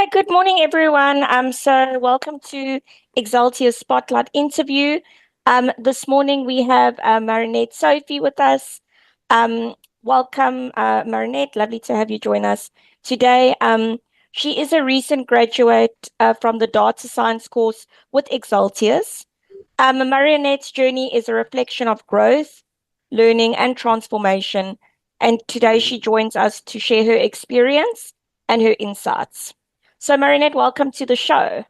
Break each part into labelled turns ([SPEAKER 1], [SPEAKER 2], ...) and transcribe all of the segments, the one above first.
[SPEAKER 1] Hi, good morning, everyone. So welcome to Xaltius Spotlight interview. This morning we have Marinette Sophie with us. Welcome, Marinette. Lovely to have you join us today. She is a recent graduate from the data science course with Xaltius. Marinette's journey is a reflection of growth, learning, and transformation. And today she joins us to share her experience and her insights. So, Marinette, welcome to the show.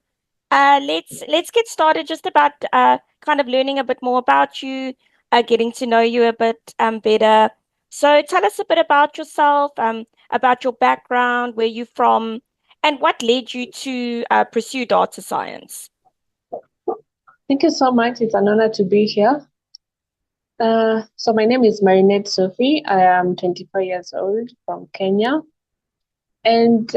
[SPEAKER 1] Let's get started just about kind of learning a bit more about you, getting to know you a bit better. So, tell us a bit about yourself, about your background, where you're from, and what led you to pursue data science.
[SPEAKER 2] Thank you so much. It's an honor to be here. So my name is Marinette Sophie. I am 24 years old from Kenya, and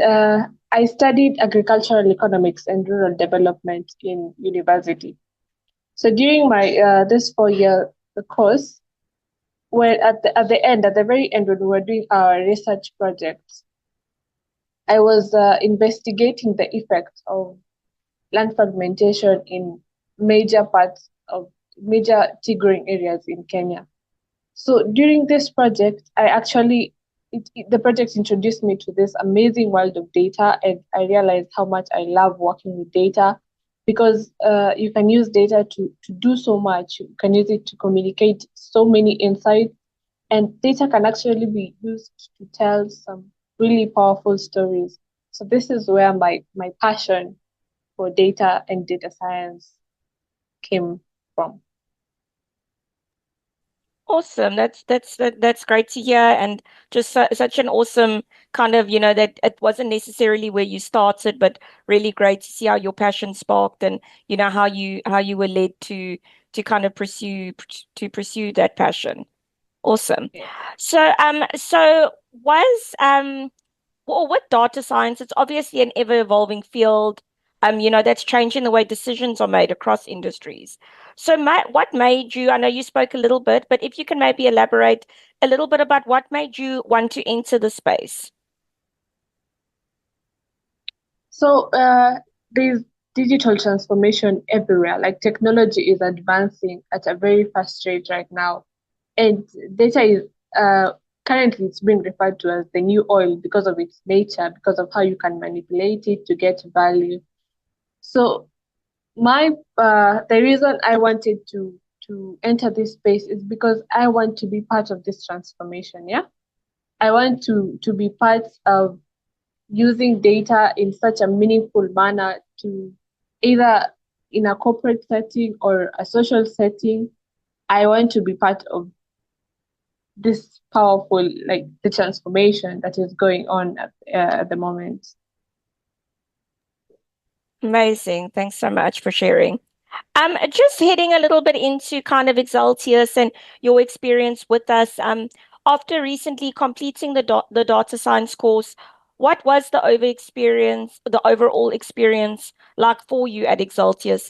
[SPEAKER 2] I studied agricultural economics and rural development in university. So during my this 4 year course, where at the very end, when we were doing our research projects, I was investigating the effects of land fragmentation in major parts of major tea growing areas in Kenya. So during this project, the project introduced me to this amazing world of data, and I realized how much I love working with data because you can use data to do so much. You can use it to communicate so many insights, and data can actually be used to tell some really powerful stories. So this is where my passion for data and data science came from.
[SPEAKER 1] Awesome. That's great to hear, and just such an awesome kind of, that it wasn't necessarily where you started, but really great to see how your passion sparked, and how you were led to kind of pursue that passion. Awesome.
[SPEAKER 2] Yeah.
[SPEAKER 1] So was well, with data science, it's obviously an ever evolving field, that's changing the way decisions are made across industries. So, what made you, I know you spoke a little bit, but if you can maybe elaborate a little bit about what made you want to enter the space.
[SPEAKER 2] So there's digital transformation everywhere. Like technology is advancing at a very fast rate right now, and data is currently it's being referred to as the new oil because of its nature, because of how you can manipulate it to get value. So my the reason I wanted to enter this space is because I want to be part of this transformation. Yeah, I want to be part of using data in such a meaningful manner to either in a corporate setting or a social setting. I want to be part of this powerful, like the transformation that is going on at the moment.
[SPEAKER 1] Amazing. Thanks so much for sharing. Just heading a little bit into kind of Exaltius and your experience with us. After recently completing the data science course, what was the overall experience like for you at Exaltius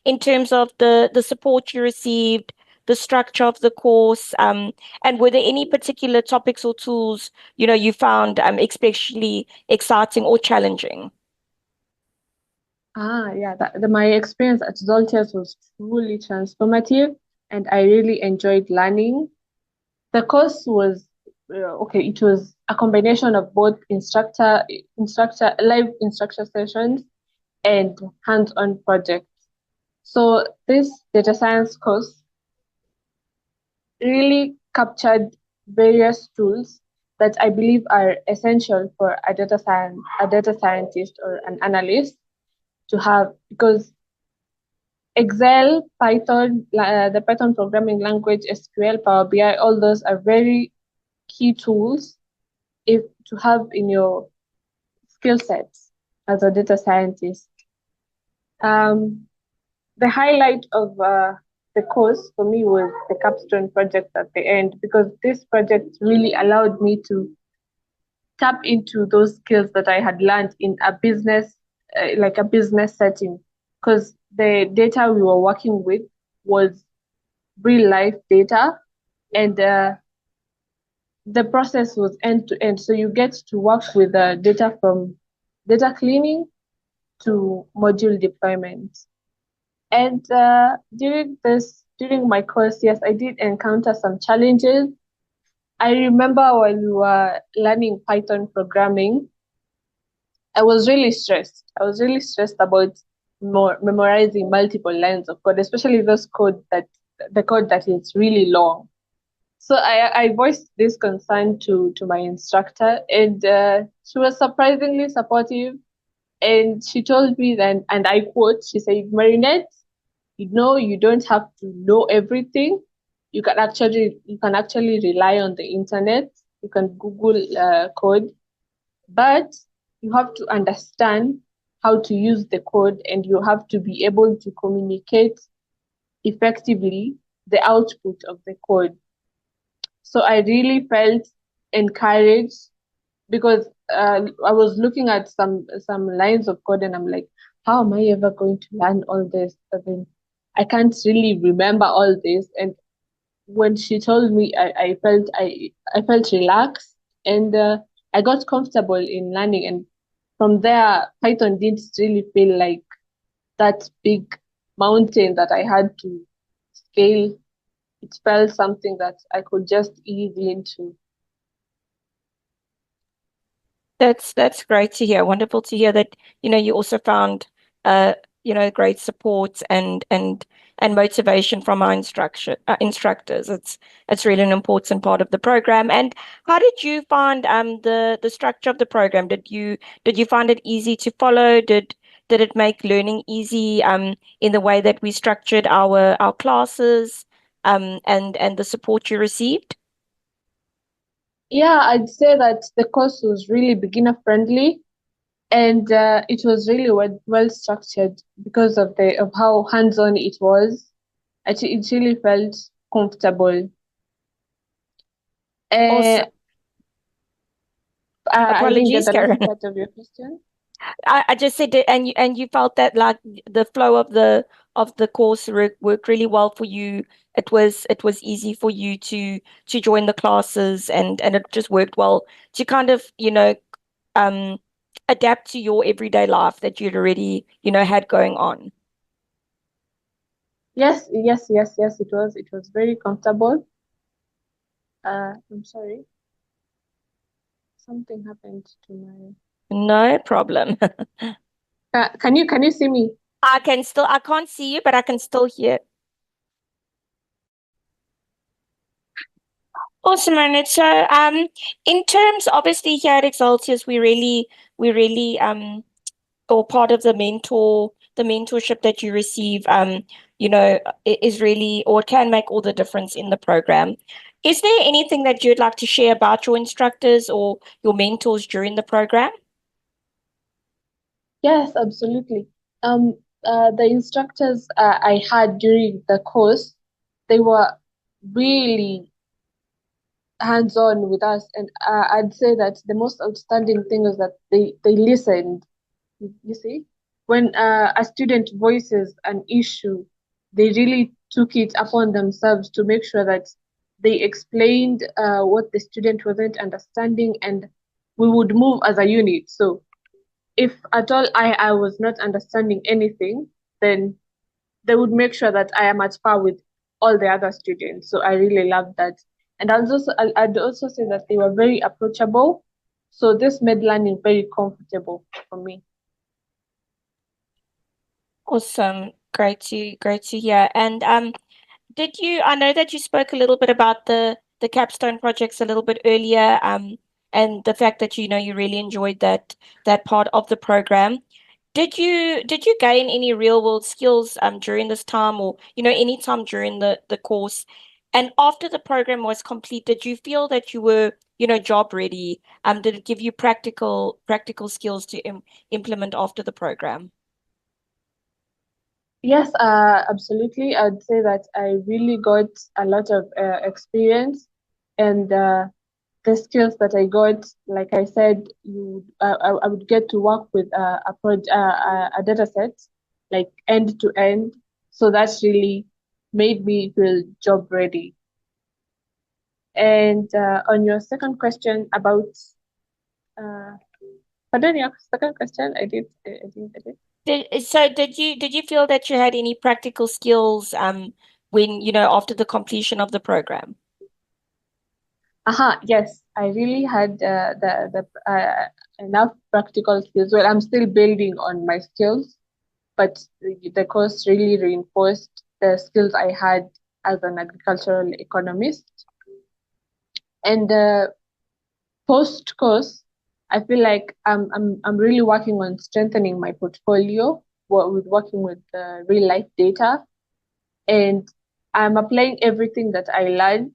[SPEAKER 1] in terms of the support you received, the structure of the course, and were there any particular topics or tools you found especially exciting or challenging?
[SPEAKER 2] Yeah, my experience at Xaltius was truly transformative, and I really enjoyed learning. The course was okay. It was a combination of both live instructor sessions and hands-on projects. So this data science course really captured various tools that I believe are essential for a data scientist or an analyst to have, because Excel, Python, the Python programming language, SQL, Power BI, all those are very key tools if to have in your skill sets as a data scientist. Um, the highlight of the course for me was the capstone project at the end, because this project really allowed me to tap into those skills that I had learned in a business, like a business setting, because the data we were working with was real life data, and the process was end to end. So you get to work with the data from data cleaning to module deployment. And during my course, yes, I did encounter some challenges. I remember when we were learning Python programming, I was really stressed. I was really stressed about memorizing multiple lines of code, especially the code that is really long. So I voiced this concern to my instructor, and she was surprisingly supportive. And she told me then, and I quote, she said, Marinette, you don't have to know everything. You can actually rely on the internet. You can Google code, but you have to understand how to use the code, and you have to be able to communicate effectively the output of the code. So I really felt encouraged because I was looking at some lines of code, and I'm like, how am I ever going to learn all this? I mean, I can't really remember all this. And when she told me, I felt relaxed, and I got comfortable in learning. And from there, Python didn't really feel like that big mountain that I had to scale. It felt something that I could just ease into.
[SPEAKER 1] That's great to hear. Wonderful to hear that, you also found uh, great support and motivation from our instructors. It's really an important part of the program. And how did you find the structure of the program? Did you find it easy to follow? Did it make learning easy in the way that we structured our classes and the support you received?
[SPEAKER 2] Yeah, I'd say that the course was really beginner friendly, and it was really well structured because of how hands-on it was. It really felt comfortable. Uh,
[SPEAKER 1] Also,
[SPEAKER 2] I didn't get
[SPEAKER 1] apologies,
[SPEAKER 2] the last
[SPEAKER 1] Karen.
[SPEAKER 2] part of your question.
[SPEAKER 1] I just said that, and you felt that like the flow of the course worked really well for you. It was easy for you to join the classes, and it just worked well to kind of um adapt to your everyday life that you'd already had going on.
[SPEAKER 2] Yes, yes, yes, yes. It was very comfortable. I'm sorry, something happened to my.
[SPEAKER 1] No problem.
[SPEAKER 2] Can you see me?
[SPEAKER 1] I can't see you, but I can still hear. Awesome, Marinette. So, in terms, obviously, here at Exaltius, we really or part of the mentorship that you receive, is really, or can make all the difference in the program. Is there anything that you'd like to share about your instructors or your mentors during the program?
[SPEAKER 2] Yes, absolutely. Um, the instructors I had during the course, they were really hands-on with us, and I'd say that the most outstanding thing is that they listened. You see, when a student voices an issue, they really took it upon themselves to make sure that they explained what the student wasn't understanding, and we would move as a unit. So if at all I was not understanding anything, then they would make sure that I am at par with all the other students. So I really loved that. And I'd also say that they were very approachable. So this made learning very comfortable for me.
[SPEAKER 1] Awesome. Great to hear. And I know that you spoke a little bit about the capstone projects a little bit earlier, and the fact that you really enjoyed that part of the program. Did you gain any real world skills during this time, or any time during the course? And after the program was complete, did you feel that you were job ready? Did it give you practical skills to implement after the program?
[SPEAKER 2] Yes, absolutely. I'd say that I really got a lot of experience, and the skills that I got, like I said, I would get to work with a data set, like end to end. So that's really made me feel job ready. And on your second question about uh, Pardon, your second question, I didn't get it.
[SPEAKER 1] Did you feel that you had any practical skills when, after the completion of the program?
[SPEAKER 2] Yes, I really had enough practical skills. Well, I'm still building on my skills, but the course really reinforced the skills I had as an agricultural economist. And post course, I feel like I'm really working on strengthening my portfolio with working with real life data, and I'm applying everything that I learned.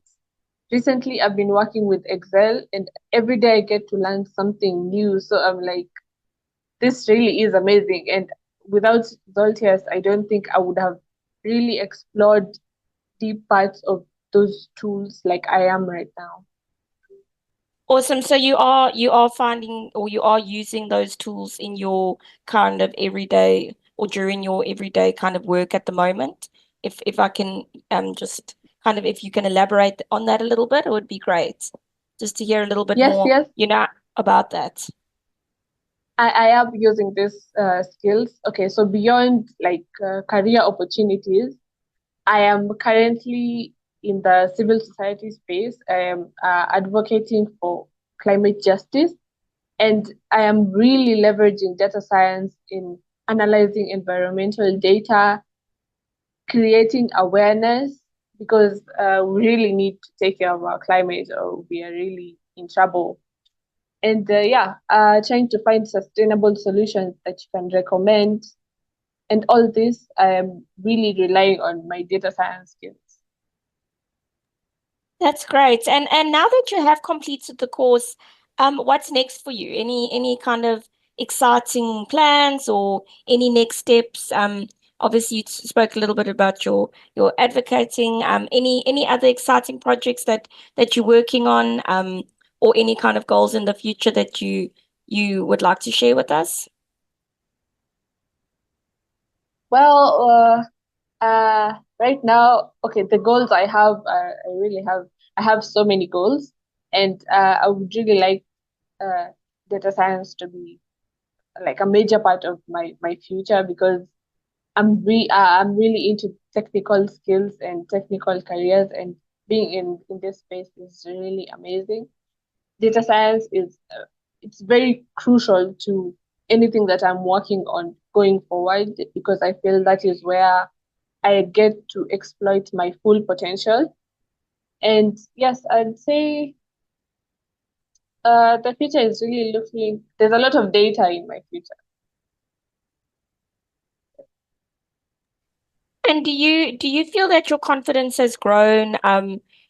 [SPEAKER 2] Recently, I've been working with Excel, and every day I get to learn something new. So I'm like, this really is amazing. And without Xaltius, I don't think I would have really explored deep parts of those tools like I am right now.
[SPEAKER 1] Awesome. So you are finding, or you are using those tools in your kind of everyday, or during your everyday kind of work at the moment. If I can just kind of, if you can elaborate on that a little bit, it would be great. Just to hear a little bit
[SPEAKER 2] Yes,
[SPEAKER 1] more,
[SPEAKER 2] yes,
[SPEAKER 1] about that.
[SPEAKER 2] I am using these skills. Okay, so beyond like career opportunities, I am currently in the civil society space. I am advocating for climate justice, and I am really leveraging data science in analyzing environmental data, creating awareness, because we really need to take care of our climate or we are really in trouble. And yeah, trying to find sustainable solutions that you can recommend. And all this, I am really relying on my data science skills.
[SPEAKER 1] That's great. And now that you have completed the course, what's next for you? Any kind of exciting plans or any next steps? Obviously you spoke a little bit about your advocating. Any other exciting projects that you're working on, or any kind of goals in the future that you would like to share with us?
[SPEAKER 2] Well, right now, okay, the goals I have, I have so many goals, and I would really like uh, data science to be like a major part of my future, because I'm really into technical skills and technical careers, and being in this space is really amazing. Data science is it's very crucial to anything that I'm working on going forward, because I feel that is where I get to exploit my full potential. And yes, I'd say the future is really looking, there's a lot of data in my future.
[SPEAKER 1] And do you feel that your confidence has grown,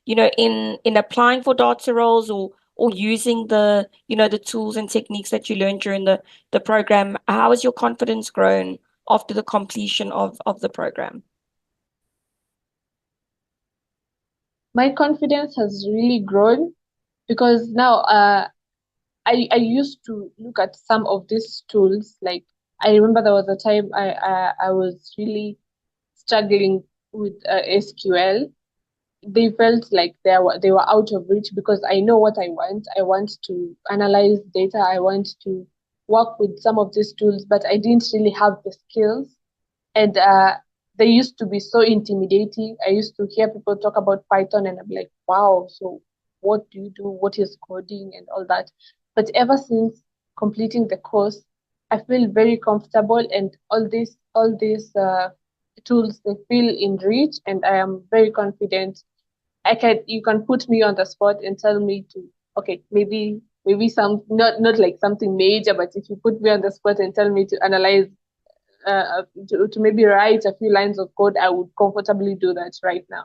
[SPEAKER 1] in applying for data roles, or using the tools and techniques that you learned during the program? How has your confidence grown after the completion of the program?
[SPEAKER 2] My confidence has really grown, because now I used to look at some of these tools. Like, I remember there was a time I was really struggling with SQL. They felt like they were out of reach, because I know what I want. I want to analyze data. I want to work with some of these tools, but I didn't really have the skills. And they used to be so intimidating. I used to hear people talk about Python, and I'm like, wow, so what do you do? What is coding and all that? But ever since completing the course, I feel very comfortable, and all these tools, they feel in reach, and I am very confident. You can put me on the spot and tell me to, okay, maybe some, not like something major, but if you put me on the spot and tell me to analyze to maybe write a few lines of code, I would comfortably do that right now.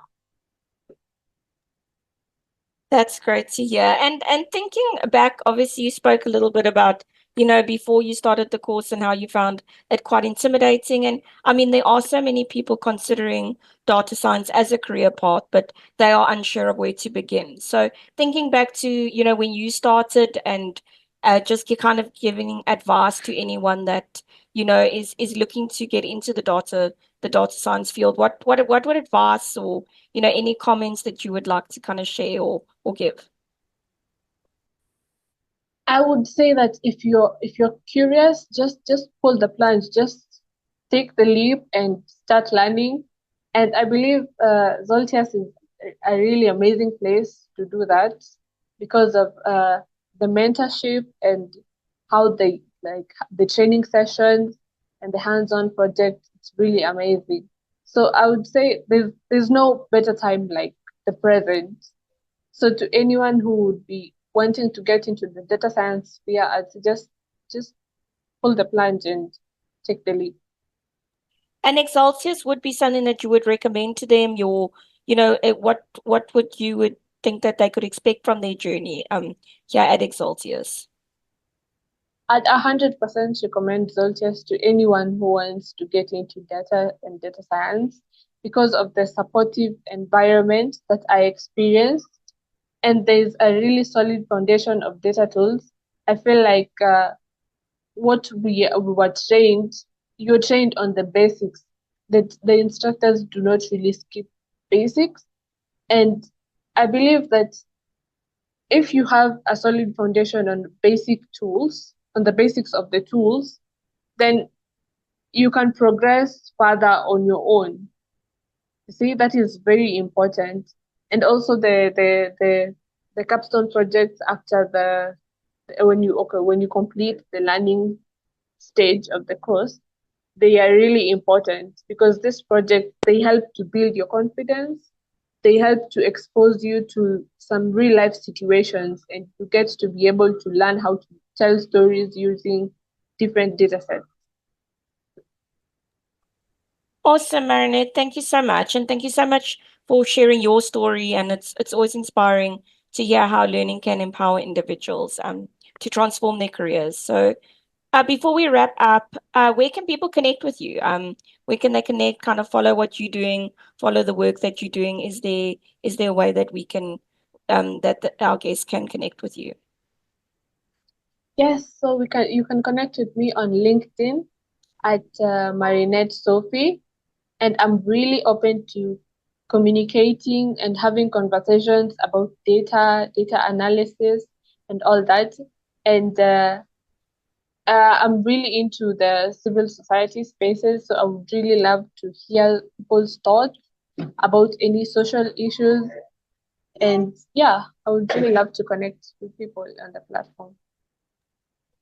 [SPEAKER 1] That's great to hear. And thinking back, obviously you spoke a little bit about, before you started the course and how you found it quite intimidating. And I mean, there are so many people considering data science as a career path, but they are unsure of where to begin. So thinking back to, when you started, and just kind of giving advice to anyone that, is looking to get into the data science field, what would advice, or any comments that you would like to kind of share or give?
[SPEAKER 2] I would say that if you're curious, just pull the plunge, just take the leap and start learning. And I believe Xaltius is a really amazing place to do that because of the mentorship and how they like the training sessions and the hands-on project. It's really amazing. So I would say there's no better time like the present. So to anyone who would be wanting to get into the data science sphere, I'd suggest just pull the plunge and take the leap.
[SPEAKER 1] And Exaltius would be something that you would recommend to them. What would you would think that they could expect from their journey? Here at Exaltius.
[SPEAKER 2] I'd 100% recommend Xaltius to anyone who wants to get into data and data science because of the supportive environment that I experienced. And there's a really solid foundation of data tools. I feel like what we were trained, you're trained on the basics. That the instructors do not really skip basics. And I believe that if you have a solid foundation on basic tools, on the basics of the tools, then you can progress further on your own. You see, that is very important. And also the capstone projects after when you complete the learning stage of the course, they are really important because this project they help to build your confidence. They help to expose you to some real life situations and you get to be able to learn how to tell stories using different data sets.
[SPEAKER 1] Awesome, Marinette. Thank you so much. And thank you so much for sharing your story. And it's always inspiring to hear how learning can empower individuals to transform their careers. So before we wrap up, where can people connect with you? Where can they connect, kind of follow what you're doing, follow the work that you're doing? Is there a way that we can our guests can connect with you?
[SPEAKER 2] Yes, so we can you can connect with me on LinkedIn at Marinette Sophie, and I'm really open to communicating and having conversations about data analysis, and all that. And I'm really into the civil society spaces, so I would really love to hear people's thoughts about any social issues. And yeah, I would really love to connect with people on the platform.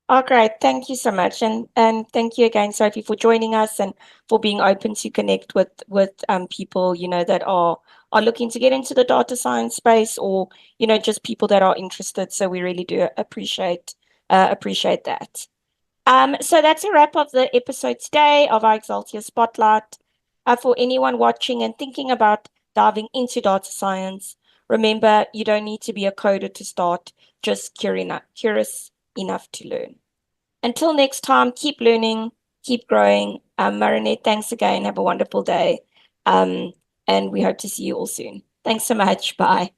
[SPEAKER 1] Oh, great. Thank you so much. And thank you again, Sophie, for joining us and for being open to connect with people, that are looking to get into the data science space or, just people that are interested. So we really do appreciate that. So that's a wrap of the episode today of our Xaltia Spotlight. For anyone watching and thinking about diving into data science, remember you don't need to be a coder to start, just curious enough to learn. Until next time, keep learning, keep growing. Marinette, thanks again. Have a wonderful day. Um, and we hope to see you all soon. Thanks so much. Bye.